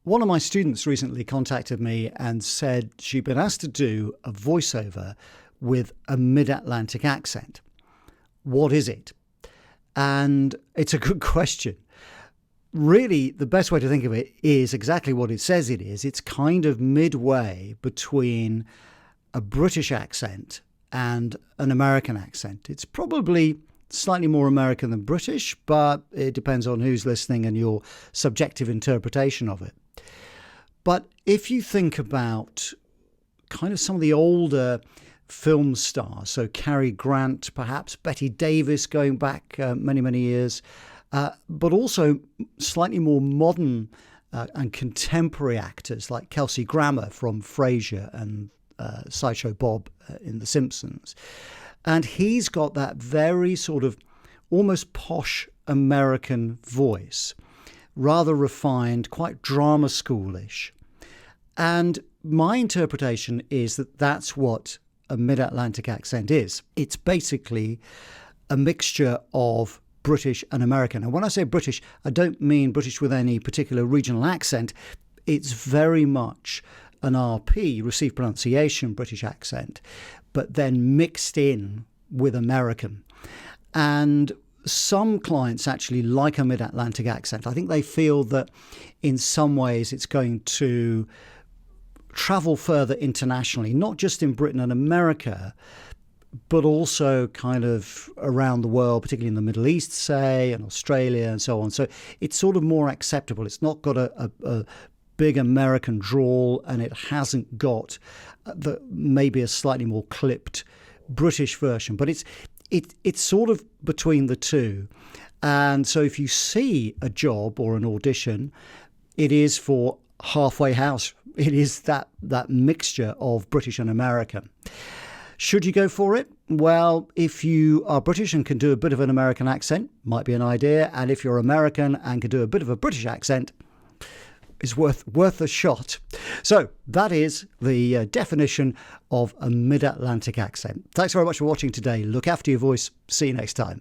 One of my students recently contacted me and said she'd been asked to do a voiceover with a mid-Atlantic accent. What is it? And it's a good question. Really, the best way to think of it is exactly what it says it is. It's kind of midway between a British accent and an American accent. It's probably slightly more American than British, but it depends on who's listening and your subjective interpretation of it. But if you think about kind of some of the older film stars, so Cary Grant, perhaps Betty Davis going back many, many years, but also slightly more modern and contemporary actors like Kelsey Grammer from Frasier and Sideshow Bob in The Simpsons. And he's got that very sort of almost posh American voice, rather refined, quite drama schoolish. And my interpretation is that that's what a mid-Atlantic accent is. It's basically a mixture of British and American. And when I say British, I don't mean British with any particular regional accent. It's very much an RP, received pronunciation, British accent, but then mixed in with American. And some clients actually like a mid-Atlantic accent. I think they feel that in some ways it's going to travel further internationally, not just in Britain and America, but also kind of around the world, particularly in the Middle East, say, and Australia and so on. So it's sort of more acceptable. It's not got a big American drawl, and it hasn't got maybe a slightly more clipped British version. But it's sort of between the two. And so if you see a job or an audition, it is for halfway house. It is that mixture of British and American. Should you go for it? Well, if you are British and can do a bit of an American accent, might be an idea. And if you're American and can do a bit of a British accent, it's worth a shot. So that is the definition of a mid-Atlantic accent. Thanks very much for watching today. Look after your voice. See you next time.